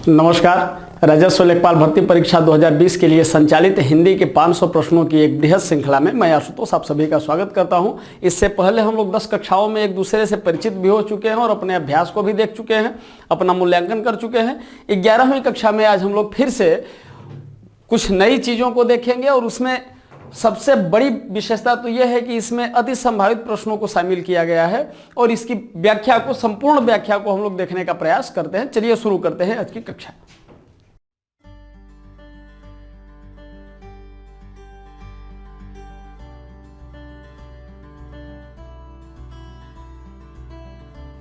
नमस्कार। राजस्व लेखपाल भर्ती परीक्षा 2020 के लिए संचालित हिंदी के 500 प्रश्नों की एक बृहद श्रृंखला में मैं आशुतोष आप सभी का स्वागत करता हूं। इससे पहले हम लोग 10 कक्षाओं में एक दूसरे से परिचित भी हो चुके हैं और अपने अभ्यास को भी देख चुके हैं, अपना मूल्यांकन कर चुके हैं। 11वीं कक्षा में आज हम लोग फिर से कुछ नई चीज़ों को देखेंगे और उसमें सबसे बड़ी विशेषता तो यह है कि इसमें अति संभावित प्रश्नों को शामिल किया गया है और इसकी व्याख्या को, संपूर्ण व्याख्या को हम लोग देखने का प्रयास करते हैं। चलिए शुरू करते हैं आज की कक्षा।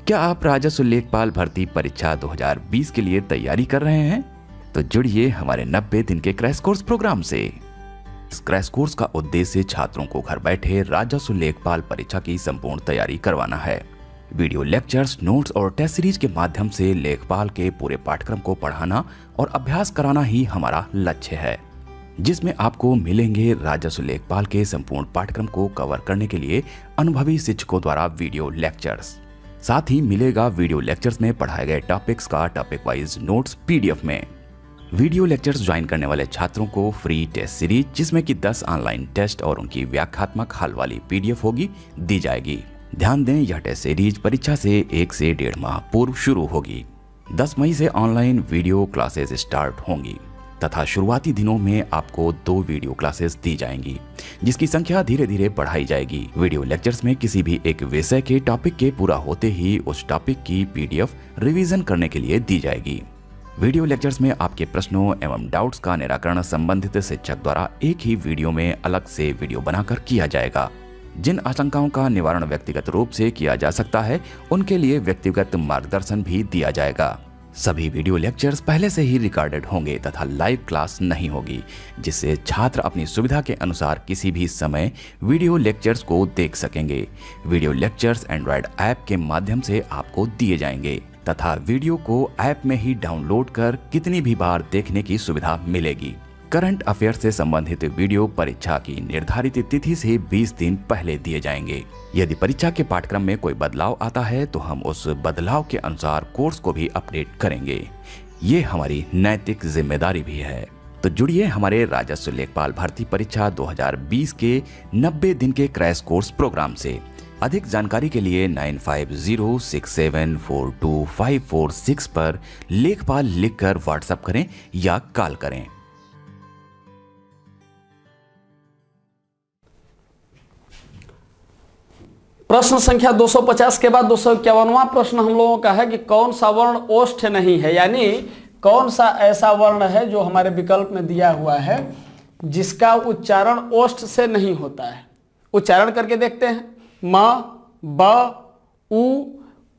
क्या आप राजस्व लेखपाल भर्ती परीक्षा 2020 के लिए तैयारी कर रहे हैं? तो जुड़िए हमारे 90 दिन के क्रैश कोर्स प्रोग्राम से। इस क्रैश कोर्स का उद्देश्य छात्रों को घर बैठे राजस्व लेखपाल परीक्षा की संपूर्ण तैयारी करवाना है। वीडियो लेक्चर्स, नोट्स और टेस्ट सीरीज के माध्यम से लेखपाल के पूरे पाठ्यक्रम को पढ़ाना और अभ्यास कराना ही हमारा लक्ष्य है, जिसमें आपको मिलेंगे राजस्व लेखपाल के संपूर्ण पाठ्यक्रम को कवर करने के लिए अनुभवी शिक्षकों द्वारा वीडियो लेक्चर्स। साथ ही मिलेगा वीडियो लेक्चर्स में पढ़ाए गए टॉपिक्स का टॉपिक वाइज नोट्स पीडीएफ में। वीडियो लेक्चर्स ज्वाइन करने वाले छात्रों को फ्री टेस्ट सीरीज, जिसमें कि 10 ऑनलाइन टेस्ट और उनकी व्याख्यात्मक हल वाली पीडीएफ होगी, दी जाएगी। ध्यान दें, यह टेस्ट सीरीज परीक्षा से 1 से 1.5 माह पूर्व शुरू होगी। 10 मई से ऑनलाइन वीडियो क्लासेस स्टार्ट होंगी तथा शुरुआती दिनों में आपको 2 वीडियो क्लासेस दी जाएंगी, जिसकी संख्या धीरे धीरे बढ़ाई जाएगी। वीडियो लेक्चर्स में किसी भी एक विषय के टॉपिक के पूरा होते ही उस टॉपिक की पीडीएफ रिवीजन करने के लिए दी जाएगी। वीडियो लेक्चर्स में आपके प्रश्नों एवं डाउट्स का निराकरण संबंधित शिक्षक द्वारा एक ही वीडियो में अलग से वीडियो बनाकर किया जाएगा। जिन आशंकाओं का निवारण व्यक्तिगत रूप से किया जा सकता है, उनके लिए व्यक्तिगत मार्गदर्शन भी दिया जाएगा। सभी वीडियो लेक्चर्स पहले से ही रिकॉर्डेड होंगे तथा लाइव क्लास नहीं होगी, जिससे छात्र अपनी सुविधा के अनुसार किसी भी समय वीडियो लेक्चर्स को देख सकेंगे। वीडियो लेक्चर्स एंड्रॉयड ऐप के माध्यम से आपको दिए जाएंगे तथा वीडियो को ऐप में ही डाउनलोड कर कितनी भी बार देखने की सुविधा मिलेगी। करंट अफेयर से संबंधित वीडियो परीक्षा की निर्धारित तिथि से 20 दिन पहले दिए जाएंगे। यदि परीक्षा के पाठ्यक्रम में कोई बदलाव आता है तो हम उस बदलाव के अनुसार कोर्स को भी अपडेट करेंगे। ये हमारी नैतिक जिम्मेदारी भी है। तो जुड़िए हमारे राजस्व लेखपाल भर्ती परीक्षा 2020 के 90 दिन के क्रैश कोर्स प्रोग्राम से। अधिक जानकारी के लिए 9506742546 पर लेखपाल लिखकर व्हाट्सएप करें या कॉल करें। प्रश्न संख्या 250 के बाद 251वां प्रश्न हम लोगों का है कि कौन सा वर्ण ओष्ठ नहीं है, यानी कौन सा ऐसा वर्ण है जो हमारे विकल्प में दिया हुआ है जिसका उच्चारण ओष्ठ से नहीं होता है। उच्चारण करके देखते हैं। म, ब,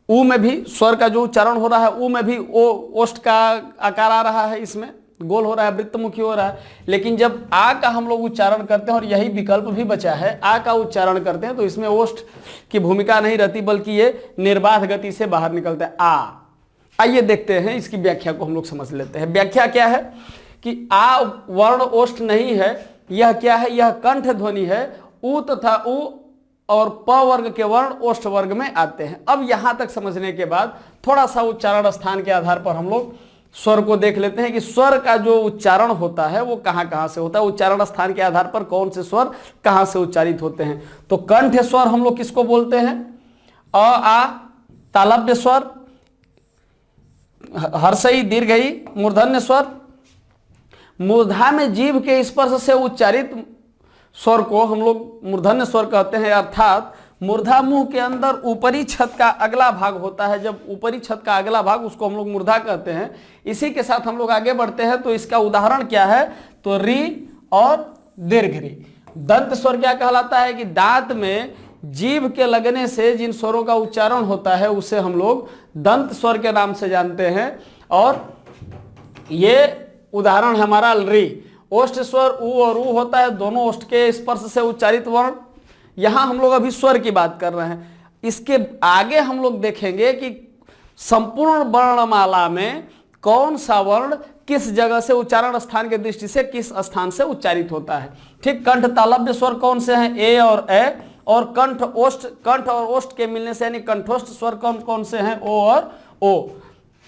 उ में भी स्वर का जो उच्चारण हो रहा है, उ में भी ओष्ठ का आकार आ रहा है, इसमें गोल हो रहा है, वृत्तमुखी हो रहा है। लेकिन जब आ का हम लोग उच्चारण करते हैं और यही विकल्प भी बचा है, आ का उच्चारण करते हैं तो इसमें ओष्ठ की भूमिका नहीं रहती, बल्कि ये निर्बाध गति से बाहर निकलता है। आइए देखते हैं, इसकी व्याख्या को हम लोग समझ लेते हैं। व्याख्या क्या है कि आ वर्ण ओष्ठ नहीं है। यह क्या है? यह कंठ ध्वनि है। उ तथा उ और प वर्ग के वर्ण ओष्ठ वर्ग में आते हैं। अब यहां तक समझने के बाद थोड़ा सा उच्चारण स्थान के आधार पर हम लोग स्वर को देख लेते हैं कि स्वर का जो उच्चारण होता है वो कहां से होता है। उच्चारण स्थान के आधार पर कौन से स्वर कहां से उच्चारित होते हैं। तो कंठ स्वर हम लोग किसको बोलते हैं? अ, आ, तालव्य स्वर, हर्षई, दीर्घई, मूर्धन्य स्वर। मूर्धा में जीभ के स्पर्श से उच्चारित स्वर को हम लोग मूर्धन्य स्वर कहते हैं, अर्थात मूर्धा मुंह के अंदर ऊपरी छत का अगला भाग होता है। जब ऊपरी छत का अगला भाग, उसको हम लोग मूर्धा कहते हैं। इसी के साथ हम लोग आगे बढ़ते हैं। तो इसका उदाहरण क्या है? तो री और दीर्घ री। दंत स्वर क्या कहलाता है कि दांत में जीभ के लगने से जिन स्वरों का उच्चारण होता है उसे हम लोग दंत स्वर के नाम से जानते हैं। और ये उदाहरण हमारा री। ओष्ठ स्वर उ और उ होता है, दोनों ओष्ठ के स्पर्श से उच्चारित वर्ण। यहां हम लोग अभी स्वर की बात कर रहे हैं। इसके आगे हम लोग देखेंगे कि संपूर्ण वर्णमाला में कौन सा वर्ण किस जगह से उच्चारण स्थान के दृष्टि से किस स्थान से उच्चारित होता है। ठीक, कंठ तालव्य स्वर कौन से हैं? ए और ए। और कंठ और ओष्ठ के मिलने से यानी कंठोष्ठ स्वर कौन कौन से हैं? ओ और ओ।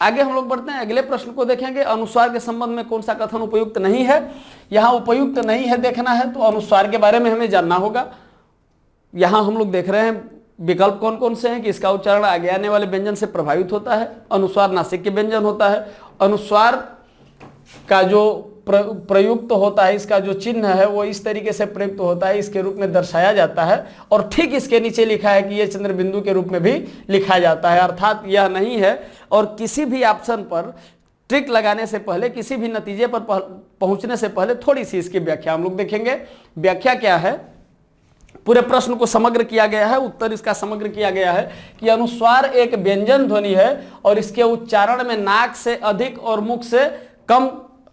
आगे हम लोग बढ़ते हैं, अगले प्रश्न को देखेंगे। अनुस्वार के संबंध में कौन सा कथन उपयुक्त नहीं है? यहाँ उपयुक्त नहीं है देखना है तो अनुस्वार के बारे में हमें जानना होगा। यहाँ हम लोग देख रहे हैं विकल्प कौन कौन से हैं कि इसका उच्चारण आगे आने वाले व्यंजन से प्रभावित होता है, अनुस्वार नासिक के व्यंजन होता है, अनुस्वार का जो प्रयुक्त होता है, इसका जो चिन्ह है वो इस तरीके से प्रयुक्त होता है, इसके रूप में दर्शाया जाता है, और ठीक इसके नीचे लिखा है कि ये चंद्र बिंदु के रूप में भी लिखा जाता है, अर्थात यह नहीं है। और किसी भी ऑप्शन पर ट्रिक लगाने से पहले, किसी भी नतीजे पर पहुंचने से पहले थोड़ी सी इसकी व्याख्या हम लोग देखेंगे। व्याख्या क्या है? पूरे प्रश्न को समग्र किया गया है, उत्तर इसका समग्र किया गया है कि अनुस्वार एक व्यंजन ध्वनि है और इसके उच्चारण में नाक से अधिक और मुख से कम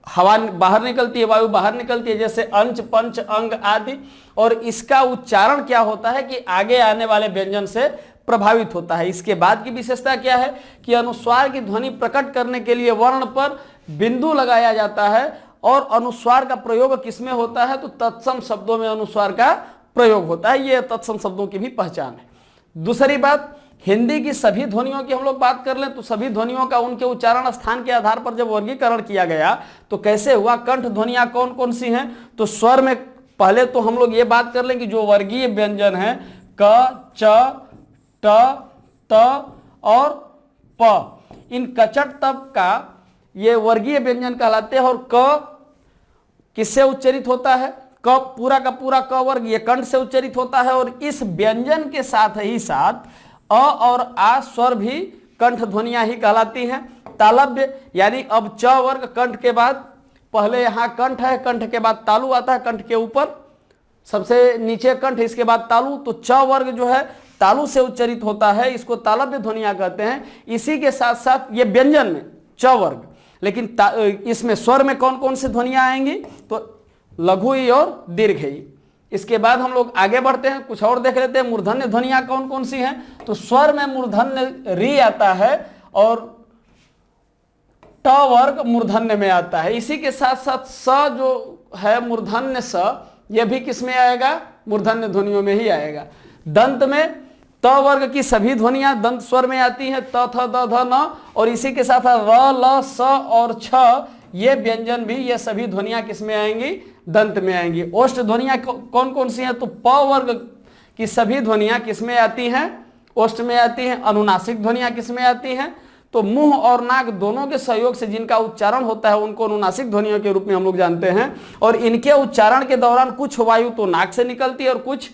हवा बाहर निकलती है, वायु बाहर निकलती है, जैसे अंच, पंच, अंग आदि। और इसका उच्चारण क्या होता है कि आगे आने वाले व्यंजन से प्रभावित होता है। इसके बाद की विशेषता क्या है कि अनुस्वार की ध्वनि प्रकट करने के लिए वर्ण पर बिंदु लगाया जाता है। और अनुस्वार का प्रयोग किसमें होता है? तो तत्सम शब्दों में अनुस्वार का प्रयोग होता है। ये तत्सम शब्दों की भी पहचान है। दूसरी बात, हिंदी की सभी ध्वनियों की हम लोग बात कर लें तो सभी ध्वनियों का उनके उच्चारण स्थान के आधार पर जब वर्गीकरण किया गया तो कैसे हुआ? कंठ ध्वनियां कौन कौन सी हैं? तो स्वर में पहले तो हम लोग ये बात कर लें कि जो वर्गीय व्यंजन है क, च, ट, त और प, इन कचट तब का ये वर्गीय व्यंजन कहलाते हैं। और क किससे उच्चरित होता है? क पूरा का पूरा क वर्ग ये कंठ से उच्चरित होता है। और इस व्यंजन के साथ ही साथ अ और आ स्वर भी कंठ ध्वनियां ही कहलाती हैं। तालव्य यानी अब च वर्ग कंठ के बाद, पहले यहाँ कंठ है, कंठ के बाद तालु आता है, कंठ के ऊपर सबसे नीचे कंठ, इसके बाद तालु। तो च वर्ग जो है तालु से उच्चरित होता है, इसको तालव्य ध्वनियां कहते हैं। इसी के साथ साथ ये व्यंजन में च वर्ग, लेकिन इसमें स्वर में कौन कौन से ध्वनियां आएंगी? तो लघु ई और दीर्घ ई। इसके बाद हम लोग आगे बढ़ते हैं, कुछ और देख लेते हैं। मूर्धन्य ध्वनियां कौन कौन सी हैं? तो स्वर में मूर्धन्य री आता है और ट वर्ग मूर्धन्य में आता है। इसी के साथ साथ स जो है मूर्धन्य स, यह भी किस में आएगा? मूर्धन्य ध्वनियों में ही आएगा। दंत में त वर्ग की सभी ध्वनियां दंत स्वर में आती हैं, त, थ, द, ध, न। और इसी के साथ र, ल, स और छ, ये व्यंजन भी, ये सभी ध्वनियां किस में आएंगी? दंत में आएंगी। ओष्ठ ध्वनियां कौन कौन सी हैं? तो प वर्ग की सभी ध्वनियां किस में आती हैं? ओष्ठ में आती हैं। अनुनासिक ध्वनियां किस में आती हैं? तो मुंह और नाक दोनों के सहयोग से जिनका उच्चारण होता है उनको अनुनासिक ध्वनियों के रूप में हम लोग जानते हैं। और इनके उच्चारण के दौरान कुछ वायु तो नाक से निकलती है और कुछ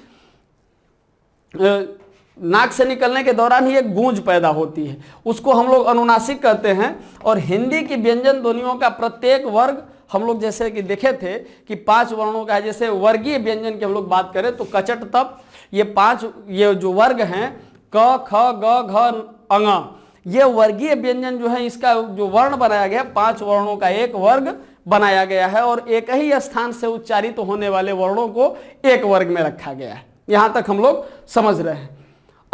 नाक से निकलने के दौरान ही एक गूंज पैदा होती है, उसको हम लोग अनुनासिक कहते हैं। और हिंदी की व्यंजन ध्वनियों का प्रत्येक वर्ग हम लोग जैसे कि देखे थे कि 5 वर्णों का है। जैसे वर्गीय व्यंजन की हम लोग बात करें तो कचट तप, ये 5 ये जो वर्ग हैं क, ख, ग, घ, अंग, ये वर्गीय व्यंजन जो है इसका जो वर्ण बनाया गया 5 वर्णों का एक वर्ग बनाया गया है। और एक ही स्थान से उच्चारित होने वाले वर्णों को एक वर्ग में रखा गया है। यहां तक हम लोग समझ रहे हैं।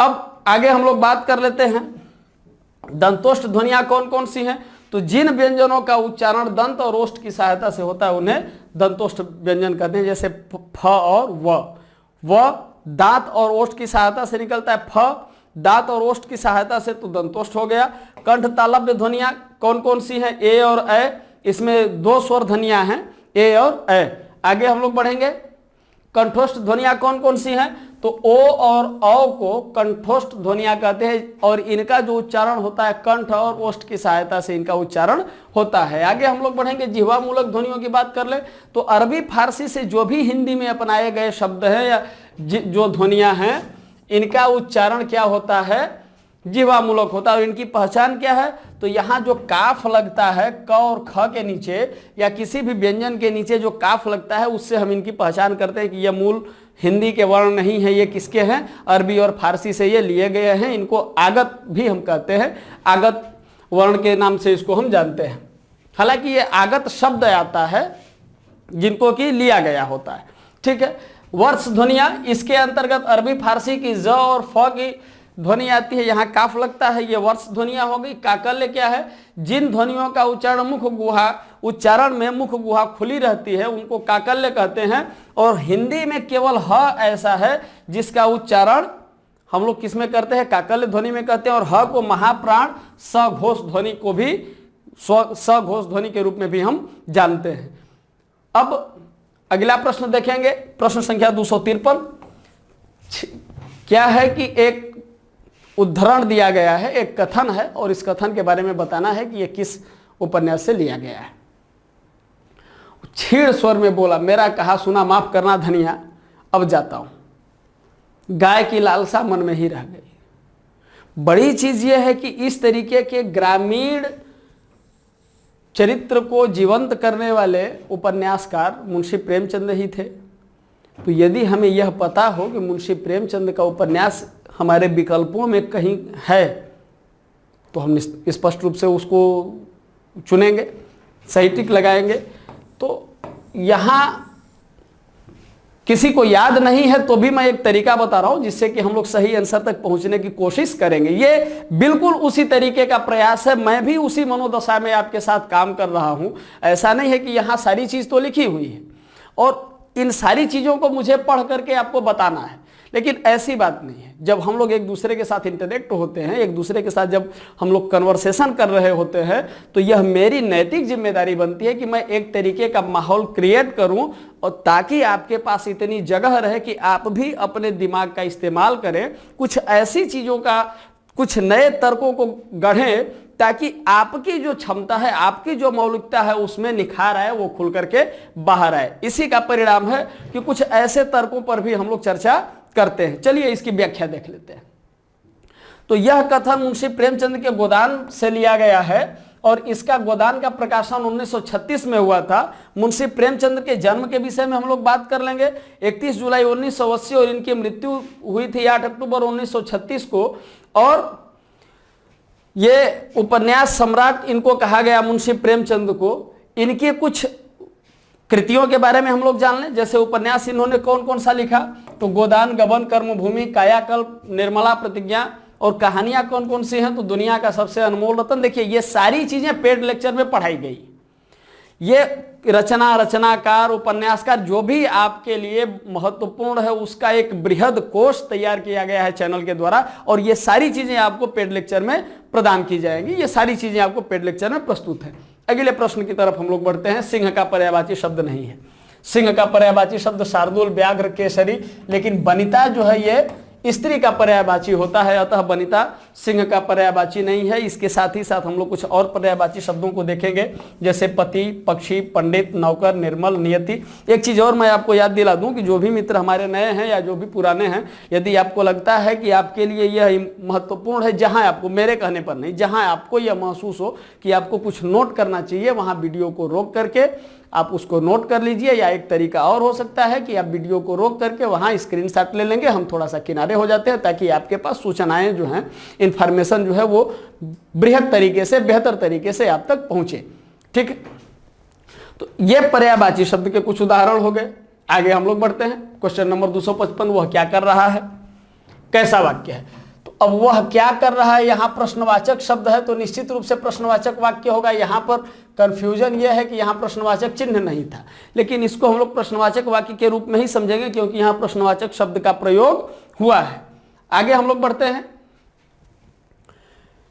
अब आगे हम लोग बात कर लेते हैं दंतोष्ठ ध्वनियां कौन कौन सी हैं। तो जिन व्यंजनों का उच्चारण दंत और ओष्ठ की सहायता से होता है उन्हें दंतोष्ठ व्यंजन कहते हैं। जैसे फ और व दांत और ओष्ठ की सहायता से निकलता है। फ दांत और ओष्ठ की सहायता से तो दंतोष्ठ हो गया। कंठ तालव्य ध्वनियां कौन कौन सी हैं? ए और ए, इसमें 2 स्वर ध्वनियां हैं, ए और ए। आगे हम लोग बढ़ेंगे, कंठोष्ठ ध्वनियां कौन कौन सी हैं? तो ओ और औ को कंठोष्ठ ध्वनियां कहते हैं। और इनका जो उच्चारण होता है कंठ और ओष्ठ की सहायता से इनका उच्चारण होता है। आगे हम लोग बढ़ेंगे, जिह्वा मूलक ध्वनियों की बात कर ले तो अरबी फारसी से जो भी हिंदी में अपनाए गए शब्द हैं या जो ध्वनियां हैं इनका उच्चारण क्या होता है? जिह्वा मूलक होता है। और इनकी पहचान क्या है? तो यहाँ जो काफ लगता है क और ख के नीचे या किसी भी व्यंजन के नीचे जो काफ लगता है उससे हम इनकी पहचान करते हैं कि ये मूल हिंदी के वर्ण नहीं है, ये किसके हैं? अरबी और फारसी से ये लिए गए हैं। इनको आगत भी हम कहते हैं, आगत वर्ण के नाम से इसको हम जानते हैं। हालांकि ये आगत शब्द आता है जिनको कि लिया गया होता है। ठीक है। वर्ष ध्वनियां, इसके अंतर्गत अरबी फारसी की ज और फ की ध्वनि आती है, यहाँ काफ लगता है, ये वर्ष ध्वनियां हो गई। काकल्य क्या है? जिन ध्वनियों का उच्चारण उच्चारण में मुख गुहा खुली रहती है उनको काकल्य कहते हैं। और हिंदी में केवल ह ऐसा है जिसका उच्चारण हम लोग किस में करते हैं, काकल्य ध्वनि में कहते हैं, और ह को महाप्राण सघोष ध्वनि को भी सघोष ध्वनि के रूप में भी हम जानते हैं। अब अगला प्रश्न देखेंगे, प्रश्न संख्या 253। क्या है कि एक उद्धरण दिया गया है, एक कथन है, और इस कथन के बारे में बताना है कि यह किस उपन्यास से लिया गया है। छीण स्वर में बोला, मेरा कहा सुना माफ करना धनिया, अब जाता हूं, गाय की लालसा मन में ही रह गई। बड़ी चीज यह है कि इस तरीके के ग्रामीण चरित्र को जीवंत करने वाले उपन्यासकार मुंशी प्रेमचंद ही थे। तो यदि हमें यह पता हो कि मुंशी प्रेमचंद का उपन्यास हमारे विकल्पों में कहीं है, तो हम स्पष्ट रूप से उसको चुनेंगे, सही टिक लगाएंगे। तो यहाँ किसी को याद नहीं है तो भी मैं एक तरीका बता रहा हूं जिससे कि हम लोग सही आंसर तक पहुंचने की कोशिश करेंगे। ये बिल्कुल उसी तरीके का प्रयास है, मैं भी उसी मनोदशा में आपके साथ काम कर रहा हूं। ऐसा नहीं है कि यहां सारी चीज तो लिखी हुई है और इन सारी चीजों को मुझे पढ़ करके आपको बताना है, लेकिन ऐसी बात नहीं है। जब हम लोग एक दूसरे के साथ इंटरेक्ट होते हैं, एक दूसरे के साथ जब हम लोग कन्वर्सेशन कर रहे होते हैं, तो यह मेरी नैतिक जिम्मेदारी बनती है कि मैं एक तरीके का माहौल क्रिएट करूं, और ताकि आपके पास इतनी जगह रहे कि आप भी अपने दिमाग का इस्तेमाल करें, कुछ ऐसी चीज़ों का, कुछ नए तर्कों को गढ़ें, ताकि आपकी जो क्षमता है, आपकी जो मौलिकता है, उसमें निखार आए, वो खुल करके बाहर आए। इसी का परिणाम है कि कुछ ऐसे तर्कों पर भी हम लोग चर्चा करते हैं। चलिए इसकी व्याख्या देख लेते हैं। तो यह कथन मुंशी प्रेमचंद के गोदान से लिया गया है और इसका गोदान का प्रकाशन 1936 में हुआ था। मुंशी प्रेमचंद के जन्म के विषय में हम लोग बात कर लेंगे। 31 जुलाई 1980 और इनकी मृत्यु हुई थी 8 अक्टूबर 1936 को। और ये उपन्यास सम्राट इनको कहा गया मुंशी प्रेमचंद को। इनके कुछ कृतियों के बारे में हम लोग जान लें। जैसे उपन्यास इन्होंने कौन कौन सा लिखा, तो गोदान, गबन, कर्मभूमि, कायाकल्प, निर्मला प्रतिज्ञा, और कहानियां कौन कौन सी हैं, तो दुनिया का सबसे अनमोल रतन। देखिए ये सारी चीजें पेड लेक्चर में पढ़ाई गई। ये रचनाकार, उपन्यासकार जो भी आपके लिए महत्वपूर्ण है, उसका एक बृहद कोष तैयार किया गया है चैनल के द्वारा, और ये सारी चीजें आपको पेड लेक्चर में प्रदान की जाएंगी। ये सारी चीजें आपको पेड लेक्चर में प्रस्तुत है। अगले प्रश्न की तरफ हम लोग बढ़ते हैं। सिंह का पर्यायवाची शब्द नहीं है। सिंह का पर्यायवाची शब्द शार्दूल, व्याघ्र, केसरी, लेकिन वनिता जो है ये स्त्री का पर्यायवाची होता है, अतः वनिता सिंह का पर्यायवाची नहीं है। इसके साथ ही साथ हम लोग कुछ और पर्यायवाची शब्दों को देखेंगे, जैसे पति, पक्षी, पंडित, नौकर, निर्मल, नियति। एक चीज और मैं आपको याद दिला दूं कि जो भी मित्र हमारे नए हैं या जो भी पुराने हैं, यदि आपको लगता है कि आपके लिए यह महत्वपूर्ण है, जहां आपको, मेरे कहने पर नहीं, जहां आपको यह महसूस हो कि आपको कुछ नोट करना चाहिए, वहां वीडियो को रोक करके आप उसको नोट कर लीजिए। या एक तरीका और हो सकता है कि आप वीडियो को रोक करके वहां स्क्रीनशॉट ले लेंगे, हम थोड़ा सा किनारे हो जाते हैं, ताकि आपके पास सूचनाएं जो हैं, इंफॉर्मेशन जो है वो बृहद तरीके से, बेहतर तरीके से आप तक पहुंचे। ठीक है, तो ये पर्यायवाची शब्द के कुछ उदाहरण हो गए। आगे हम लोग बढ़ते हैं। क्वेश्चन नंबर 255, वह क्या कर रहा है, कैसा वाक्य है। तो अब वह क्या कर रहा है, यहाँ प्रश्नवाचक शब्द है, तो निश्चित रूप से प्रश्नवाचक वाक्य होगा। यहाँ पर कंफ्यूजन यह है कि यहाँ प्रश्नवाचक चिन्ह नहीं था, लेकिन इसको हम लोग प्रश्नवाचक वाक्य के रूप में ही समझेंगे, क्योंकि यहाँ प्रश्नवाचक शब्द का प्रयोग हुआ है। आगे हम लोग बढ़ते हैं।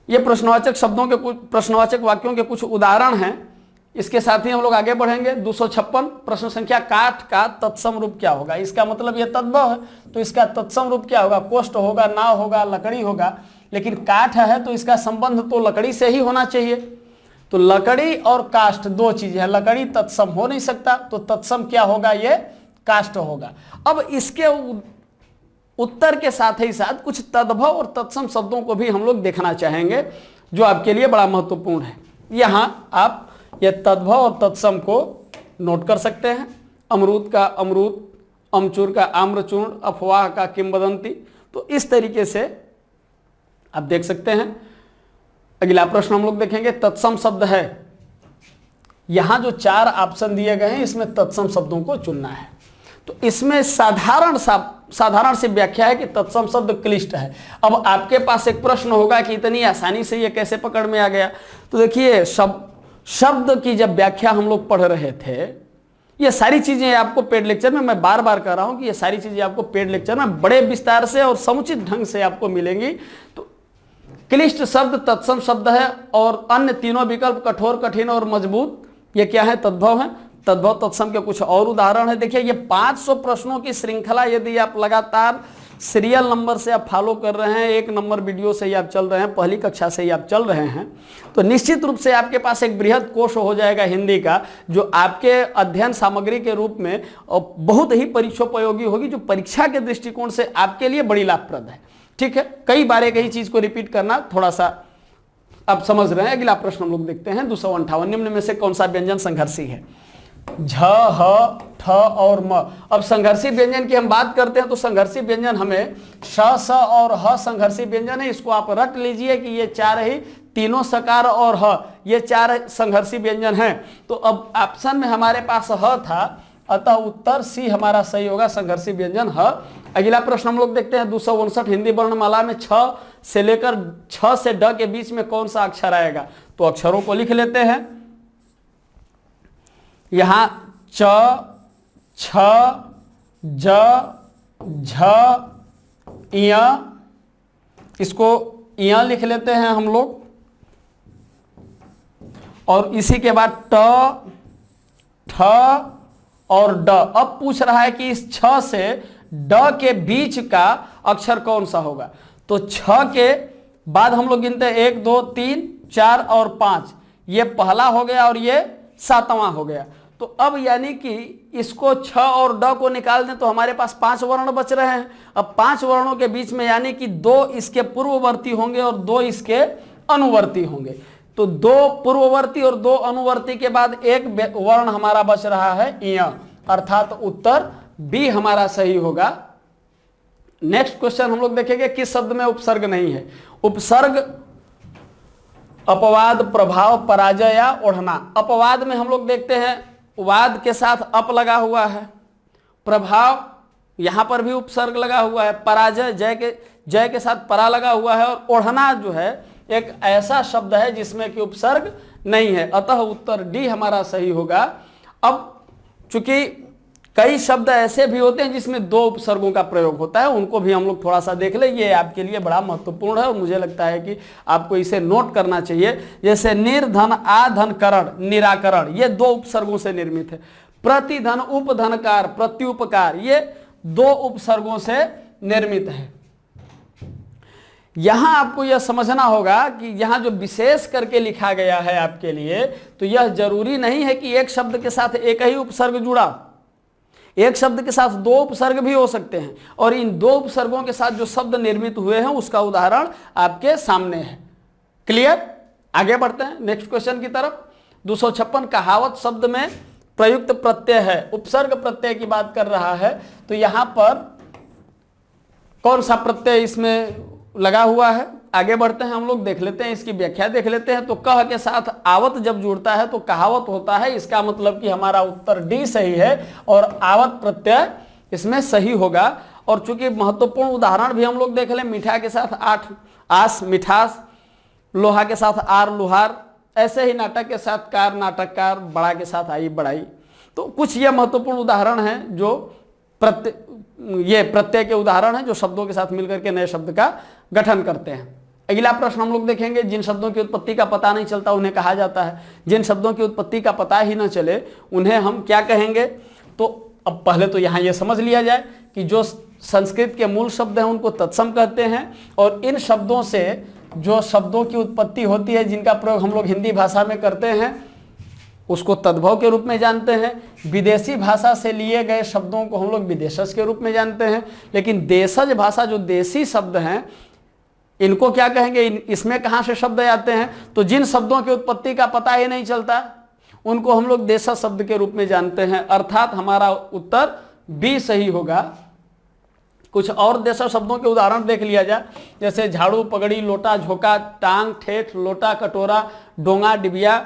ये प्रश्नवाचक शब्दों के कुछ, प्रश्नवाचक वाक्यों के कुछ उदाहरण हैं। इसके साथ ही हम लोग आगे बढ़ेंगे। 256 प्रश्न संख्या, काठ का तत्सम रूप क्या होगा। इसका मतलब यह तद्भव है, तो इसका तत्सम रूप क्या होगा, कोष्ठ होगा, नाव होगा, लकड़ी होगा। लेकिन काठ है तो इसका संबंध तो लकड़ी से ही होना चाहिए। तो लकड़ी और काष्ठ दो चीजें हैं, लकड़ी तत्सम हो नहीं सकता, तो तत्सम क्या होगा, ये काष्ठ होगा। अब इसके उत्तर के साथ ही साथ कुछ तद्भव और तत्सम शब्दों को भी हम लोग देखना चाहेंगे, जो आपके लिए बड़ा महत्वपूर्ण है। यहां आप ये तद्भव और तत्सम को नोट कर सकते हैं। अमरूद का अमरूद, अमचूर का आम्रचूर्ण, अफवाह का किंवदंती। तो इस तरीके से आप देख सकते हैं। अगला प्रश्न हम लोग देखेंगे। तत्सम शब्द है, यहां जो 4 ऑप्शन दिए गए हैं, इसमें तत्सम शब्दों को चुनना है। तो इसमें साधारण सी व्याख्या है कि तत्सम शब्द क्लिष्ट है। अब आपके पास एक प्रश्न होगा कि इतनी आसानी से ये कैसे पकड़ में आ गया। तो देखिए, शब्द की जब व्याख्या हम लोग पढ़ रहे थे, ये सारी चीजें आपको पेड लेक्चर में, मैं बार बार कह रहा हूं कि ये सारी चीजें आपको पेड लेक्चर में बड़े विस्तार से और समुचित ढंग से आपको मिलेंगी। तो क्लिष्ट शब्द तत्सम शब्द है और अन्य तीनों विकल्प कठोर, कठिन और मजबूत, ये क्या है? तद्भव है। तद्भव तत्सम के कुछ और उदाहरण है। देखिए ये 500 प्रश्नों की श्रृंखला यदि आप लगातार सीरियल नंबर से आप फॉलो कर रहे हैं, 1 नंबर वीडियो से ही आप चल रहे हैं, पहली कक्षा से ही आप चल रहे हैं, तो निश्चित रूप से आपके पास एक बृहद कोश हो जाएगा हिंदी का, जो आपके अध्ययन सामग्री के रूप में बहुत ही परीक्षोपयोगी होगी, जो परीक्षा के दृष्टिकोण से आपके लिए बड़ी लाभप्रद है। ठीक है, कई बार एक ही चीज को रिपीट करना थोड़ा सा आप समझ रहे हैं। अगला प्रश्न हम लोग देखते हैं 258, निम्न में से कौन सा व्यंजन संघर्षी है? झ, ह, ठ और म। अब संघर्षी व्यंजन की हम बात करते हैं तो संघर्षी व्यंजन हमें श, स और ह संघर्षी व्यंजन है। इसको आप रट लीजिए कि ये 4 ही, तीनों सकार और ह, ये 4 संघर्षी व्यंजन हैं। तो अब ऑप्शन में हमारे पास ह था, अतः उत्तर सी हमारा सही होगा, संघर्षी व्यंजन ह। अगला प्रश्न हम लोग देखते हैं 259, हिंदी वर्णमाला में छ से लेकर छ से ड के बीच में कौन सा अक्षर आएगा? तो अक्षरों को लिख लेते हैं। यहां च, छ, ज, झ, य, इसको य लिख लेते हैं हम लोग, और इसी के बाद ट, ठ और ड। अब पूछ रहा है कि इस छ से ड के बीच का अक्षर कौन सा होगा? तो छ के बाद हम लोग गिनते हैं 1 2 3 4 और 5, ये पहला हो गया और ये 7वां हो गया। तो अब यानी कि इसको छ और ड को निकाल दें तो हमारे पास 5 वर्ण बच रहे हैं। अब 5 वर्णों के बीच में यानी कि 2 इसके पूर्ववर्ती होंगे और 2 इसके अनुवर्ती होंगे। तो 2 पूर्ववर्ती और 2 अनुवर्ती के बाद एक वर्ण हमारा बच रहा है य, अर्थात उत्तर बी हमारा सही होगा। नेक्स्ट क्वेश्चन हम लोग देखेंगे किस शब्द में उपसर्ग नहीं है? उपसर्ग, अपवाद, प्रभाव, पराजय या ओढ़ना। अपवाद में हम लोग देखते हैं वाद के साथ अप लगा हुआ है, प्रभाव यहां पर भी उपसर्ग लगा हुआ है, पराजय जय के साथ परा लगा हुआ है, और ओढ़ना जो है एक ऐसा शब्द है जिसमें कि उपसर्ग नहीं है, अतः उत्तर डी हमारा सही होगा। अब चूंकि कई शब्द ऐसे भी होते हैं जिसमें 2 उपसर्गों का प्रयोग होता है, उनको भी हम लोग थोड़ा सा देख लें। ये आपके लिए बड़ा महत्वपूर्ण है और मुझे लगता है कि आपको इसे नोट करना चाहिए। जैसे निर्धन, आधन, करण, निराकरण, ये 2 उपसर्गों से निर्मित है। प्रतिधन, उपधनकार, प्रत्युपकार, ये 2 उपसर्गों से निर्मित है। यहां आपको यह समझना होगा कि यहां जो विशेष करके लिखा गया है आपके लिए, तो यह जरूरी नहीं है कि एक शब्द के साथ एक ही उपसर्ग जुड़ा, एक शब्द के साथ 2 उपसर्ग भी हो सकते हैं, और इन 2 उपसर्गों के साथ जो शब्द निर्मित हुए हैं उसका उदाहरण आपके सामने है। क्लियर? आगे बढ़ते हैं नेक्स्ट क्वेश्चन की तरफ। 256, कहावत शब्द में प्रयुक्त प्रत्यय है, उपसर्ग प्रत्यय की बात कर रहा है, तो यहां पर कौन सा प्रत्यय इसमें लगा हुआ है? आगे बढ़ते हैं हम लोग, देख लेते हैं इसकी व्याख्या देख लेते हैं। तो कह के साथ आवत जब जुड़ता है तो कहावत होता है, इसका मतलब कि हमारा उत्तर डी सही है और आवत प्रत्यय इसमें सही होगा। और चूंकि महत्वपूर्ण उदाहरण भी हम लोग देख लें, मीठा के साथ आस मिठास, लोहा के साथ आर लुहार, ऐसे ही नाटक के साथ कार नाटककार, बड़ा के साथ आई बड़ाई। तो कुछ ये महत्वपूर्ण उदाहरण हैं जो प्रत्यय के उदाहरण हैं जो शब्दों के साथ मिलकर के नए शब्द का गठन करते हैं। अगला प्रश्न हम लोग देखेंगे, जिन शब्दों की उत्पत्ति का पता नहीं चलता उन्हें कहा जाता है। जिन शब्दों की उत्पत्ति का पता ही न चले उन्हें हम क्या कहेंगे? तो अब पहले तो यहाँ ये समझ लिया जाए कि जो संस्कृत के मूल शब्द हैं उनको तत्सम कहते हैं, और इन शब्दों से जो शब्दों की उत्पत्ति होती है जिनका प्रयोग हम लोग हिंदी भाषा में करते हैं उसको तद्भव के रूप में जानते हैं। विदेशी भाषा से लिए गए शब्दों को हम लोग विदेशज के रूप में जानते हैं। लेकिन देशज भाषा, जो देसी शब्द हैं, इनको क्या कहेंगे? इसमें कहाँ से शब्द आते हैं? तो जिन शब्दों की उत्पत्ति का पता ही नहीं चलता उनको हम लोग देशज शब्द के रूप में जानते हैं, अर्थात हमारा उत्तर बी सही होगा। कुछ और देशज शब्दों के उदाहरण देख लिया जाए, जैसे झाड़ू, पगड़ी, लोटा, झोंका, टांग, ठेठ, लोटा, कटोरा, डोंगा, डिबिया,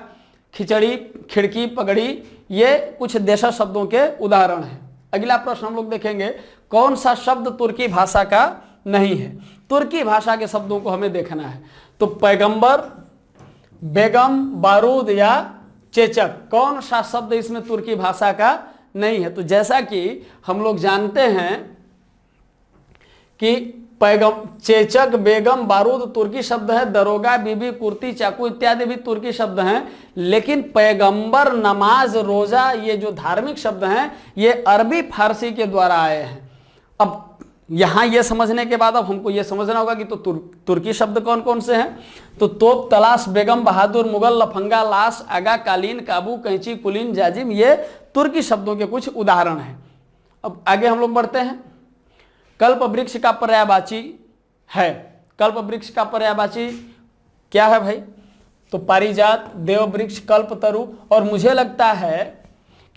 खिचड़ी, खिड़की, पगड़ी, ये कुछ देशज शब्दों के उदाहरण हैं। अगला प्रश्न हम लोग देखेंगे, कौन सा शब्द तुर्की भाषा का नहीं है? तुर्की भाषा के शब्दों को हमें देखना है। तो पैगंबर, बेगम, बारूद या चेचक, कौन सा शब्द इसमें तुर्की भाषा का नहीं है। तो जैसा कि हम लोग जानते हैं कि चेचक, बेगम, बारूद तुर्की शब्द है, दरोगा, बीबी, कुर्ती, चाकू इत्यादि भी तुर्की शब्द हैं, लेकिन पैगंबर, नमाज, रोजा ये जो धार्मिक शब्द हैं ये अरबी फारसी के द्वारा आए हैं। अब यहां ये समझने के बाद अब हमको ये समझना होगा कि तो तुर्की शब्द कौन कौन से हैं। तो तोप, तलाश, बेगम, बहादुर, मुगल, लफंगा, लाश, आगा, कालीन, काबू, कैंची, कुलीन, जाजिम ये तुर्की शब्दों के कुछ उदाहरण हैं। अब आगे हम लोग बढ़ते हैं। कल्प वृक्ष का पर्यायवाची है। कल्प वृक्ष का पर्यायवाची क्या है भाई? तो पारिजात, देव वृक्ष, कल्प तरु। और मुझे लगता है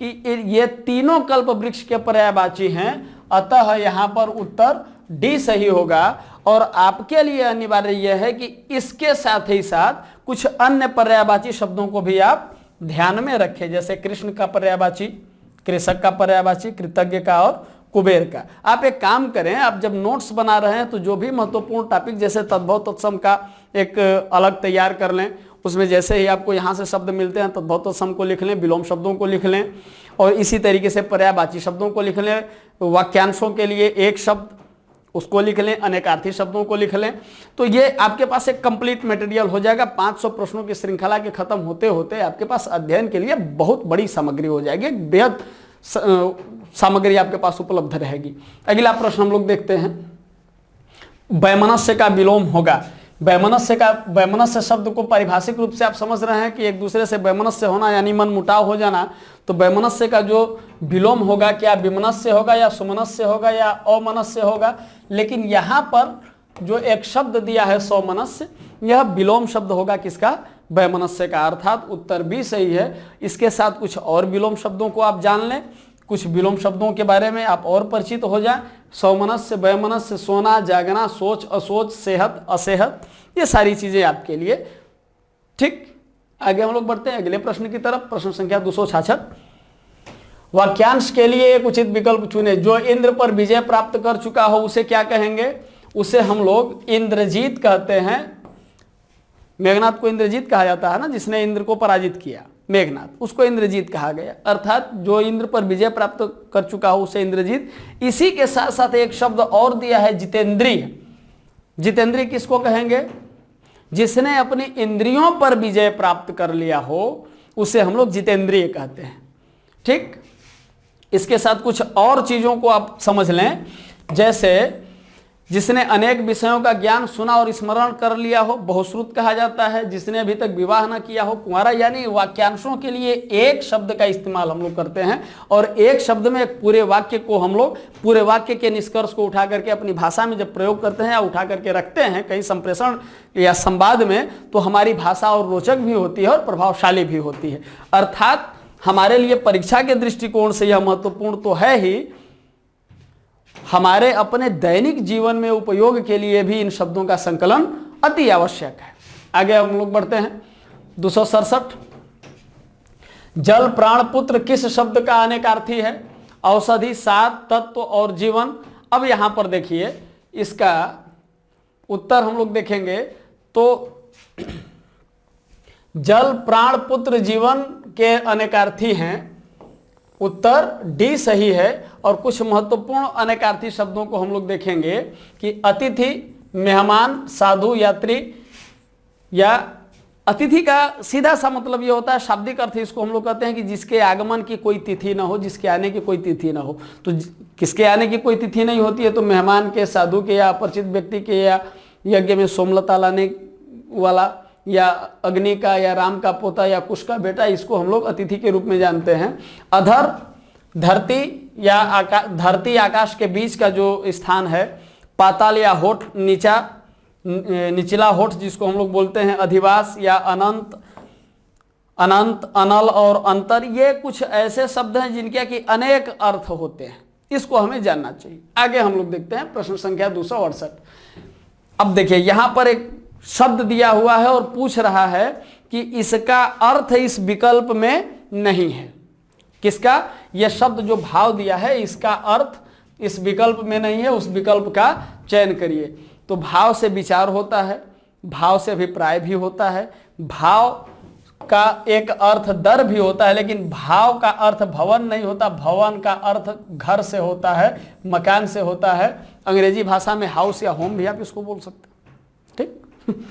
कि ये तीनों कल्प वृक्ष के पर्यायवाची हैं, अतः यहां पर उत्तर डी सही होगा। और आपके लिए अनिवार्य यह है कि इसके साथ ही साथ कुछ अन्य पर्यायवाची शब्दों को भी आप ध्यान में रखें, जैसे कृष्ण का पर्यायवाची, कृषक का पर्यायवाची, कृतज्ञ का और कुबेर का। आप एक काम करें, आप जब नोट्स बना रहे हैं तो जो भी महत्वपूर्ण टॉपिक जैसे तद्भव तत्सम का एक अलग तैयार कर लें। उसमें जैसे ही आपको यहाँ से शब्द मिलते हैं तद्भव तत्सम को लिख लें, विलोम शब्दों को लिख लें, और इसी तरीके से पर्यायवाची शब्दों को लिख लें। वाक्यांशों के लिए एक शब्द उसको लिख लें, अनेकार्थी शब्दों को लिख लें। तो ये आपके पास एक कंप्लीट मटेरियल हो जाएगा। 500 प्रश्नों की श्रृंखला के खत्म होते होते आपके पास अध्ययन के लिए बहुत बड़ी सामग्री हो जाएगी, बेहद सामग्री आपके पास उपलब्ध रहेगी। अगला प्रश्न हम लोग देखते हैं। वैमनस्य का विलोम होगा। वैमनस्य शब्द को पारिभाषिक रूप से आप समझ रहे हैं कि एक दूसरे से वैमनस्य होना यानी मन मुटाव हो जाना। तो वैमनस्य का जो विलोम होगा, क्या विमनस्य होगा या सुमनस्य होगा या अमनस्य होगा। लेकिन यहां पर जो एक शब्द दिया है सौमनस्य, यह विलोम शब्द होगा किसका? वैमनस्य का। अर्थात उत्तर भी सही है। इसके साथ कुछ और विलोम शब्दों को आप जान लें, कुछ विलोम शब्दों के बारे में आप और परिचित हो जाएं। सौमनस्य, वैमनस्य, सोना, जागना, सोच, अशोच, सेहत, असेहत, ये सारी चीजें आपके लिए। ठीक, आगे हम लोग बढ़ते हैं अगले प्रश्न की तरफ। प्रश्न संख्या 266। वाक्यांश के लिए एक उचित विकल्प चुने। जो इंद्र पर विजय प्राप्त कर चुका हो उसे क्या कहेंगे? उसे हम लोग इंद्रजीत कहते हैं। मेघनाथ को इंद्रजीत कहा जाता है ना, जिसने इंद्र को पराजित किया, मेघनाथ, उसको इंद्रजीत कहा गया। अर्थात जो इंद्र पर विजय प्राप्त कर चुका हो उसे इंद्रजीत। इसी के साथ साथ एक शब्द और दिया है, जितेंद्रिय। जितेंद्रिय किसको कहेंगे? जिसने अपनी इंद्रियों पर विजय प्राप्त कर लिया हो उसे हम लोग जितेंद्रिय कहते हैं। ठीक, इसके साथ कुछ और चीजों को आप समझ लें, जैसे जिसने अनेक विषयों का ज्ञान सुना और स्मरण कर लिया हो, बहुश्रुत कहा जाता है। जिसने अभी तक विवाह न किया हो, कुंवारा। यानी वाक्यांशों के लिए एक शब्द का इस्तेमाल हम लोग करते हैं, और एक शब्द में एक पूरे वाक्य को हम लोग, पूरे वाक्य के निष्कर्ष को उठा करके अपनी भाषा में जब प्रयोग करते हैं या उठा करके रखते हैं कहीं संप्रेषण या संवाद में, तो हमारी भाषा और रोचक भी होती है और प्रभावशाली भी होती है। अर्थात हमारे लिए परीक्षा के दृष्टिकोण से यह महत्वपूर्ण तो है ही, हमारे अपने दैनिक जीवन में उपयोग के लिए भी इन शब्दों का संकलन अति आवश्यक है। आगे हम लोग बढ़ते हैं। 267। जल, प्राण, पुत्र किस शब्द का अनेकार्थी है? औषधि, सात, तत्व और जीवन। अब यहां पर देखिए, इसका उत्तर हम लोग देखेंगे तो जल, प्राण, पुत्र, जीवन के अनेकार्थी हैं। उत्तर डी सही है। और कुछ महत्वपूर्ण अनेकार्थी शब्दों को हम लोग देखेंगे कि अतिथि, मेहमान, साधु, यात्री। या अतिथि का सीधा सा मतलब ये होता है, शाब्दिक अर्थ इसको हम लोग कहते हैं कि जिसके आगमन की कोई तिथि ना हो, जिसके आने की कोई तिथि ना हो। तो किसके आने की कोई तिथि नहीं होती है? तो मेहमान के, साधु के, या अपरिचित व्यक्ति के, या यज्ञ में सोमलता लाने वाला, या अग्नि का, या राम का पोता, या कुश का बेटा, इसको हम लोग अतिथि के रूप में जानते हैं। अधर, धरती या धरती आकाश के बीच का जो स्थान है। पाताल या होठ, नीचा, निचला होठ जिसको हम लोग बोलते हैं। अधिवास या अनंत, अनंत, अनल और अंतर, ये कुछ ऐसे शब्द हैं जिनके कि अनेक अर्थ होते हैं। इसको हमें जानना चाहिए। आगे हम लोग देखते हैं प्रश्न संख्या 268। अब देखिए, यहां पर एक शब्द दिया हुआ है और पूछ रहा है कि इसका अर्थ इस विकल्प में नहीं है। किसका? यह शब्द जो भाव दिया है इसका अर्थ इस विकल्प में नहीं है, उस विकल्प का चयन करिए। तो भाव से विचार होता है, भाव से अभिप्राय भी होता है, भाव का एक अर्थ दर भी होता है, लेकिन भाव का अर्थ भवन नहीं होता। भवन का अर्थ घर से होता है, मकान से होता है। अंग्रेजी भाषा में हाउस या होम भी आप इसको बोल सकते हैं। ठीक,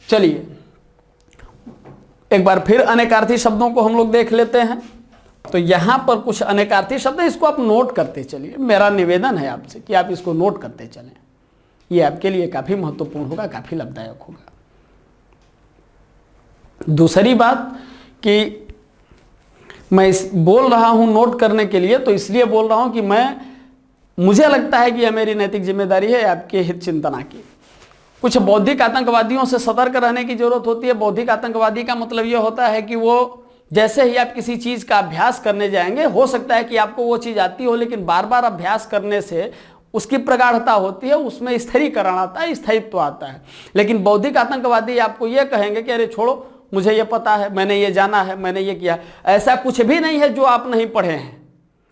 चलिए एक बार फिर अनेकार्थी शब्दों को हम लोग देख लेते हैं। तो यहां पर कुछ अनेकार्थी शब्द है, इसको आप नोट करते चलिए। मेरा निवेदन है आपसे कि आप इसको नोट करते चलें, ये आपके लिए काफी महत्वपूर्ण होगा, काफी लाभदायक होगा। दूसरी बात कि मैं बोल रहा हूं नोट करने के लिए, तो इसलिए बोल रहा हूं कि मुझे लगता है कि यह मेरी नैतिक जिम्मेदारी है आपके हित चिंतना की। कुछ बौद्धिक आतंकवादियों से सतर्क रहने की जरूरत होती है। बौद्धिक आतंकवादी का मतलब यह होता है कि वो जैसे ही आप किसी चीज का अभ्यास करने जाएंगे, हो सकता है कि आपको वो चीज आती हो, लेकिन बार बार अभ्यास करने से उसकी प्रगाढ़ता होती है, उसमें स्थिरीकरण आता है, स्थायित्व आता है। लेकिन बौद्धिक आतंकवादी आपको यह कहेंगे कि अरे छोड़ो, मुझे ये पता है, मैंने ये जाना है, मैंने ये किया। ऐसा कुछ भी नहीं है जो आप नहीं पढ़े हैं,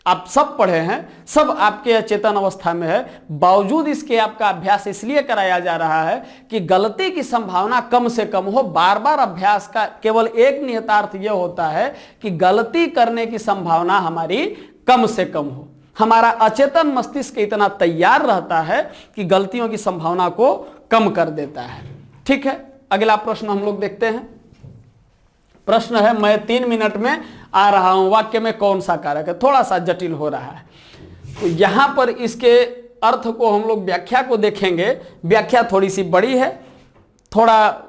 आप सब पढ़े हैं, सब आपके अचेतन अवस्था में है। बावजूद इसके आपका अभ्यास इसलिए कराया जा रहा है कि गलती की संभावना कम से कम हो। बार बार अभ्यास का केवल एक नियतार्थ यह होता है कि गलती करने की संभावना हमारी कम से कम हो। हमारा अचेतन मस्तिष्क इतना तैयार रहता है कि गलतियों की संभावना को कम कर देता है। ठीक है, अगला प्रश्न हम लोग देखते हैं। प्रश्न है, मैं 3 मिनट में आ रहा हूं, वाक्य में कौन सा कारक है? थोड़ा सा जटिल हो रहा है, तो यहां पर इसके अर्थ को हम लोग व्याख्या को देखेंगे। व्याख्या थोड़ी सी बड़ी है, थोड़ा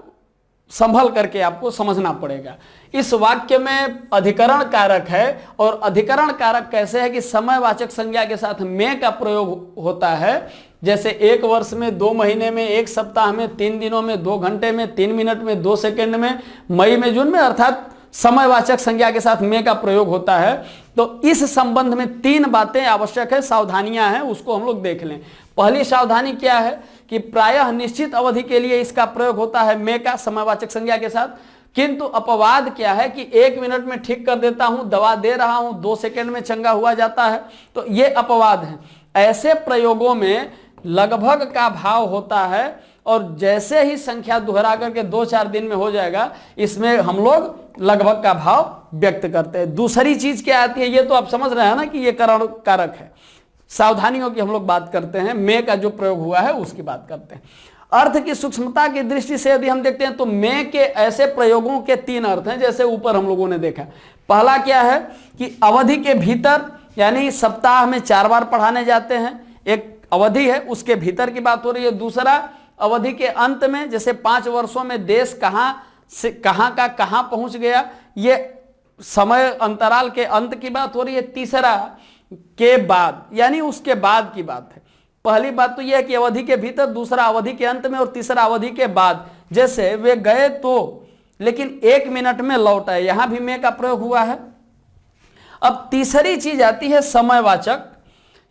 संभल करके आपको समझना पड़ेगा। इस वाक्य में अधिकरण कारक है, और अधिकरण कारक कैसे है कि समयवाचक संज्ञा के साथ में का प्रयोग होता है। जैसे 1 वर्ष में, 2 महीने में, 1 सप्ताह में, 3 दिनों में, 2 घंटे में, 3 मिनट में, 2 सेकंड में, मई में, जून में, अर्थात समयवाचक संज्ञा के साथ में का प्रयोग होता है। तो इस संबंध में 3 बातें आवश्यक है, सावधानियां हैं, उसको हम लोग देख लें। पहली सावधानी क्या है कि प्रायः निश्चित अवधि के लिए इसका प्रयोग होता है में का समयवाचक संज्ञा के साथ। किंतु अपवाद क्या है कि 1 मिनट में ठीक कर देता हूं, दवा दे रहा हूं, 2 सेकंड में चंगा हुआ जाता है, तो ये अपवाद है। ऐसे प्रयोगों में लगभग का भाव होता है, और जैसे ही संख्या दोहरा करके 2-4 दिन में हो जाएगा, इसमें हम लोग लगभग का भाव व्यक्त करते हैं। दूसरी चीज क्या आती है, ये तो आप समझ रहे हैं ना कि ये करण कारक है। सावधानियों की हम लोग बात करते हैं, में का जो प्रयोग हुआ है उसकी बात करते हैं। अर्थ की सूक्ष्मता की दृष्टि से यदि हम देखते हैं तो में के ऐसे प्रयोगों के 3 अर्थ हैं, जैसे ऊपर हम लोगों ने देखा। पहला क्या है कि अवधि के भीतर, यानी सप्ताह में 4 बार पढ़ाने जाते हैं, एक अवधि है, उसके भीतर की बात हो रही है। दूसरा अवधि के अंत में, जैसे 5 वर्षों में देश कहां से कहां का कहां पहुंच गया, ये समय अंतराल के अंत की बात हो रही है। तीसरा के बाद, यानी उसके बाद की बात है। पहली बात तो यह है कि अवधि के भीतर, दूसरा अवधि के अंत में, और तीसरा अवधि के बाद। जैसे वे गए तो, लेकिन 1 मिनट में लौट आए, यहां भी में का प्रयोग हुआ है। अब तीसरी चीज आती है समयवाचक।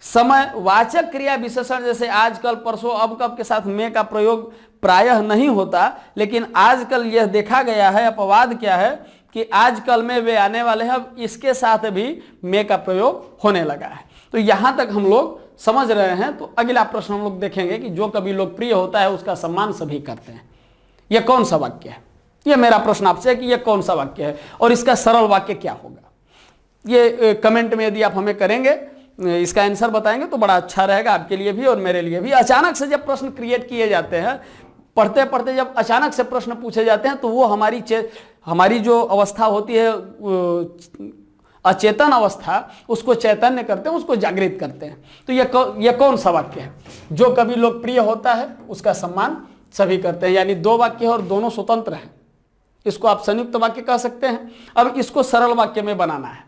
समयवाचक क्रिया विशेषण, जैसे आजकल, परसों, अब, कब के साथ में का प्रयोग प्रायः नहीं होता, लेकिन आजकल यह देखा गया है। अपवाद क्या है कि आजकल में वे आने वाले हैं, अब इसके साथ भी में का प्रयोग होने लगा है। तो यहां तक हम लोग समझ रहे हैं। तो अगला प्रश्न हम लोग देखेंगे कि जो कभी लोकप्रिय होता है उसका सम्मान सभी करते हैं। यह कौन सा वाक्य है? यह मेरा प्रश्न आपसे है कि यह कौन सा वाक्य है और इसका सरल वाक्य क्या होगा। ये कमेंट में यदि आप हमें करेंगे, इसका आंसर बताएंगे तो बड़ा अच्छा रहेगा आपके लिए भी और मेरे लिए भी। अचानक से जब प्रश्न क्रिएट किए जाते हैं, पढ़ते पढ़ते जब अचानक से प्रश्न पूछे जाते हैं, तो वो हमारी जो अवस्था होती है, अचेतन अवस्था, उसको चैतन्य करते हैं, उसको जागृत करते हैं। तो ये कौन सा वाक्य है? जो कभी लोकप्रिय होता है उसका सम्मान सभी करते हैं। यानी 2 वाक्य है और दोनों स्वतंत्र हैं। इसको आप संयुक्त वाक्य कह सकते हैं। अब इसको सरल वाक्य में बनाना है,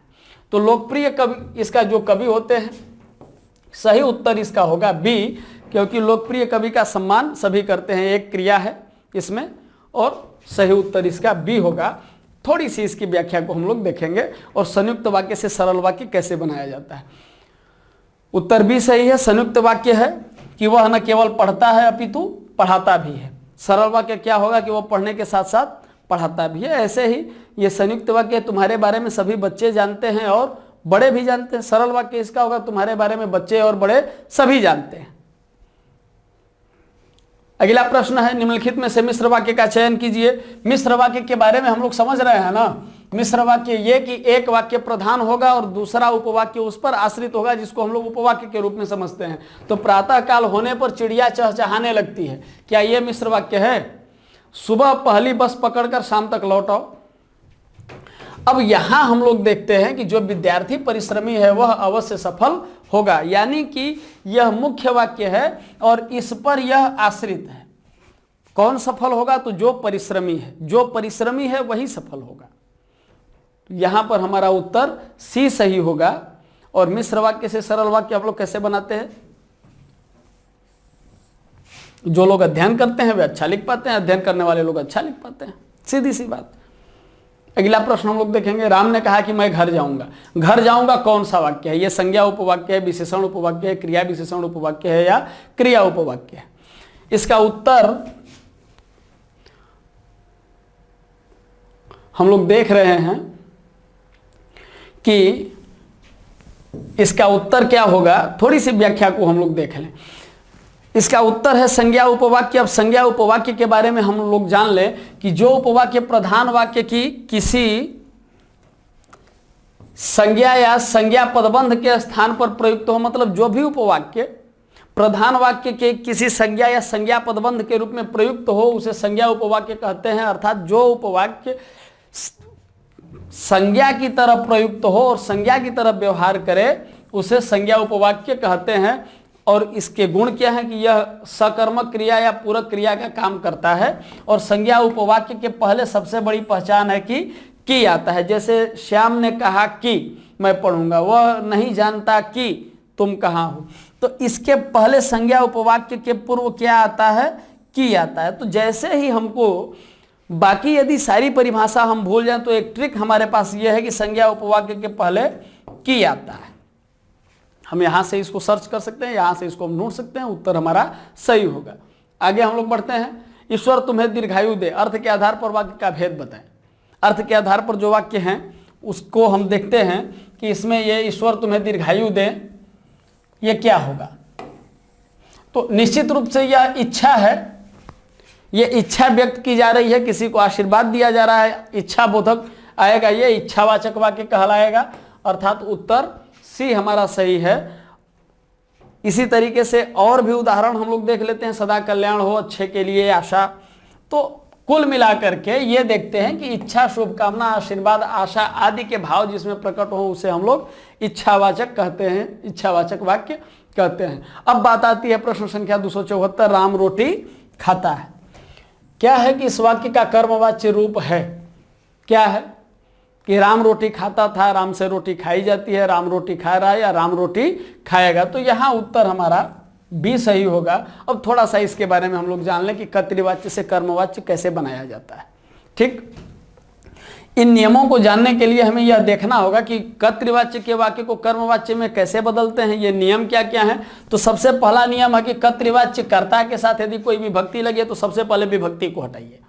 तो लोकप्रिय कवि, इसका जो कवि होते हैं, सही उत्तर इसका होगा बी, क्योंकि लोकप्रिय कवि का सम्मान सभी करते हैं, एक क्रिया है इसमें, और सही उत्तर इसका बी होगा। थोड़ी सी इसकी व्याख्या को हम लोग देखेंगे और संयुक्त वाक्य से सरल वाक्य कैसे बनाया जाता है। उत्तर बी सही है। संयुक्त वाक्य है कि वह न केवल पढ़ता है अपितु पढ़ाता भी है। सरल वाक्य क्या होगा कि वह पढ़ने के साथ साथ पढ़ाता भी है। ऐसे ही ये संयुक्त वाक्य तुम्हारे बारे में सभी बच्चे जानते हैं और बड़े भी जानते हैं। सरल वाक्य इसका होगा तुम्हारे बारे में बच्चे और बड़े सभी जानते हैं। अगला प्रश्न है, निम्नलिखित में से मिश्र वाक्य का चयन कीजिए। मिश्र वाक्य के बारे में हम लोग समझ रहे हैं ना। मिश्र वाक्य ये कि एक वाक्य प्रधान होगा और दूसरा उपवाक्य उस पर आश्रित होगा, जिसको हम लोग उपवाक्य के रूप में समझते हैं। तो प्रातः काल होने पर चिड़िया चहचहाने लगती है, क्या ये मिश्र वाक्य है? सुबह पहली बस पकड़कर शाम तक लौट आओ। अब यहां हम लोग देखते हैं कि जो विद्यार्थी परिश्रमी है वह अवश्य सफल होगा, यानी कि यह मुख्य वाक्य है और इस पर यह आश्रित है। कौन सफल होगा? तो जो परिश्रमी है, जो परिश्रमी है वही सफल होगा। यहां पर हमारा उत्तर सी सही होगा। और मिश्र वाक्य से सरल वाक्य आप लोग कैसे बनाते हैं? जो लोग अध्ययन करते हैं वे अच्छा लिख पाते हैं, अध्ययन करने वाले लोग अच्छा लिख पाते हैं, सीधी सी बात। अगला प्रश्न हम लोग देखेंगे, राम ने कहा कि मैं घर जाऊंगा। घर जाऊंगा कौन सा वाक्य है? यह संज्ञा उपवाक्य है, विशेषण उपवाक्य है, क्रिया विशेषण उपवाक्य है या क्रिया उपवाक्य है? इसका उत्तर हम लोग देख रहे हैं कि इसका उत्तर क्या होगा। थोड़ी सी व्याख्या को हम लोग देख लें। इसका उत्तर है संज्ञा उपवाक्य। अब संज्ञा उपवाक्य के बारे में हम लोग जान लें कि जो उपवाक्य प्रधान वाक्य की किसी संज्ञा या संज्ञा पदबंध के स्थान पर प्रयुक्त हो, मतलब जो भी उपवाक्य प्रधान वाक्य के किसी संज्ञा या संज्ञा पदबंध के रूप में प्रयुक्त हो उसे संज्ञा उपवाक्य कहते हैं। अर्थात जो उपवाक्य संज्ञा की तरह प्रयुक्त हो और संज्ञा की तरह व्यवहार करे उसे संज्ञा उपवाक्य कहते हैं। और इसके गुण क्या है कि यह सकर्मक क्रिया या पूरक क्रिया का काम करता है। और संज्ञा उपवाक्य के पहले सबसे बड़ी पहचान है कि आता है। जैसे श्याम ने कहा कि मैं पढ़ूंगा, वह नहीं जानता कि तुम कहाँ हो। तो इसके पहले संज्ञा उपवाक्य के पूर्व क्या आता है? कि आता है। तो जैसे ही हमको बाकी यदि सारी परिभाषा हम भूल जाएं तो एक ट्रिक हमारे पास यह है कि संज्ञा उपवाक्य के पहले कि आता है। हम यहां से इसको सर्च कर सकते हैं, यहां से इसको हम ढूंढ सकते हैं, उत्तर हमारा सही होगा। आगे हम लोग बढ़ते हैं। ईश्वर तुम्हें दीर्घायु दे, अर्थ के आधार पर वाक्य का भेद बताएं। अर्थ के आधार पर जो वाक्य हैं उसको हम देखते हैं कि इसमें ये ईश्वर तुम्हें दीर्घायु दे, ये क्या होगा? तो निश्चित रूप से यह इच्छा है, ये इच्छा व्यक्त की जा रही है, किसी को आशीर्वाद दिया जा रहा है, इच्छा बोधक आएगा, ये इच्छावाचक वाक्य कहलाएगा। अर्थात उत्तर सी हमारा सही है। इसी तरीके से और भी उदाहरण हम लोग देख लेते हैं। सदा कल्याण हो, अच्छे के लिए, आशा। तो कुल मिलाकर के ये देखते हैं कि इच्छा, शुभकामना, आशीर्वाद, आशा आदि के भाव जिसमें प्रकट हो उसे हम लोग इच्छावाचक कहते हैं, इच्छावाचक वाक्य कहते हैं। अब बात आती है प्रश्न संख्या 274, राम रोटी खाता है। क्या है कि इस वाक्य का कर्मवाच्य रूप है? क्या है कि राम रोटी खाता था, राम से रोटी खाई जाती है, राम रोटी खा रहा है या राम रोटी खाएगा। तो यहां उत्तर हमारा बी सही होगा। अब थोड़ा सा इसके बारे में हम लोग जान लें कि कर्तृवाच्य से कर्मवाच्य कैसे बनाया जाता है। ठीक, इन नियमों को जानने के लिए हमें यह देखना होगा कि कर्तृवाच्य के वाक्य को कर्मवाच्य में कैसे बदलते हैं। ये नियम क्या क्या है? तो सबसे पहला नियम है कि कर्तृवाच्य कर्ता के साथ यदि कोई विभक्ति लगे तो सबसे पहले विभक्ति को हटाइए।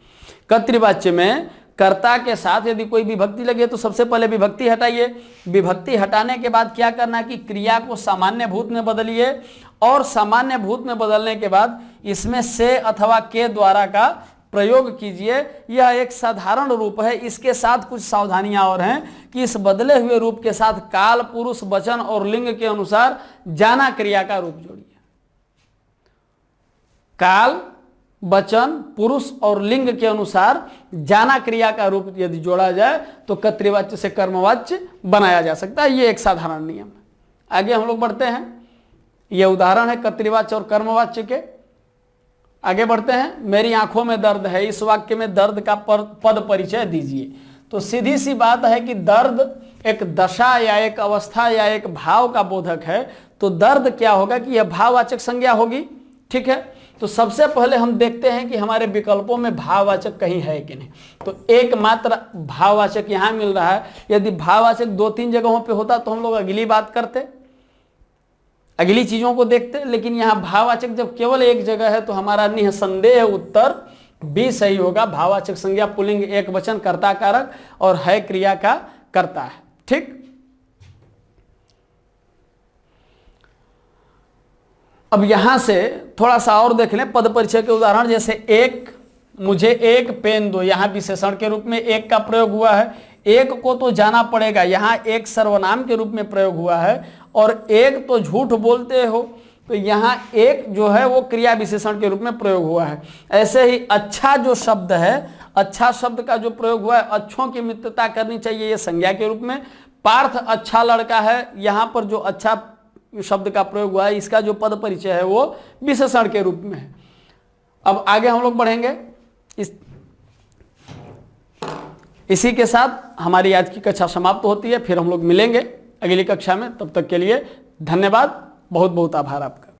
कर्तृवाच्य में कर्ता के साथ यदि कोई विभक्ति लगे तो सबसे पहले विभक्ति हटाइए। विभक्ति हटाने के बाद क्या करना है कि क्रिया को सामान्य भूत में बदलिए और सामान्य भूत में बदलने के बाद इसमें से अथवा के द्वारा का प्रयोग कीजिए। यह एक साधारण रूप है। इसके साथ कुछ सावधानियां और हैं कि इस बदले हुए रूप के साथ काल, पुरुष, वचन और लिंग के अनुसार जाना क्रिया का रूप जोड़िए। काल, वचन, पुरुष और लिंग के अनुसार जाना क्रिया का रूप यदि जोड़ा जाए तो कर्तृवाच्य से कर्मवाच्य बनाया जा सकता है। ये एक साधारण नियम है। आगे हम लोग बढ़ते हैं। यह उदाहरण है कर्तृवाच्य और कर्मवाच्य के। आगे बढ़ते हैं। मेरी आंखों में दर्द है, इस वाक्य में दर्द का पद परिचय दीजिए। तो सीधी सी बात है कि दर्द एक दशा या एक अवस्था या एक भाव का बोधक है। तो दर्द क्या होगा कि यह भाववाचक संज्ञा होगी। ठीक है, तो सबसे पहले हम देखते हैं कि हमारे विकल्पों में भाववाचक कहीं है कि नहीं। तो एकमात्र भाववाचक यहां मिल रहा है। यदि भाववाचक 2-3 जगहों पे होता तो हम लोग अगली बात करते, अगली चीजों को देखते। लेकिन यहां भाववाचक जब केवल एक जगह है तो हमारा निसंदेह उत्तर बी सही होगा। भाववाचक संज्ञा पुल्लिंग एक वचन कर्ता कारक और है क्रिया का कर्ता है। ठीक, अब यहां से थोड़ा सा और देख लें पद परिचय के उदाहरण, जैसे मुझे एक पेन दो, यहाँ विशेषण के रूप में एक का प्रयोग हुआ है। एक को तो जाना पड़ेगा, यहाँ एक सर्वनाम के रूप में प्रयोग हुआ है, और एक तो झूठ बोलते हो, तो यहाँ एक जो है वो क्रिया विशेषण के रूप में प्रयोग हुआ है। ऐसे ही अच्छा जो शब्द है, अच्छा शब्द का जो प्रयोग हुआ है, अच्छों की मित्रता करनी चाहिए, ये संज्ञा के रूप में। पार्थ अच्छा लड़का है, यहाँ पर जो अच्छा शब्द का प्रयोग हुआ है, इसका जो पद परिचय है वो विशेषण के रूप में है। अब आगे हम लोग बढ़ेंगे। इसी के साथ हमारी आज की कक्षा समाप्त होती है। फिर हम लोग मिलेंगे अगली कक्षा में। तब तक के लिए धन्यवाद, बहुत बहुत आभार आपका।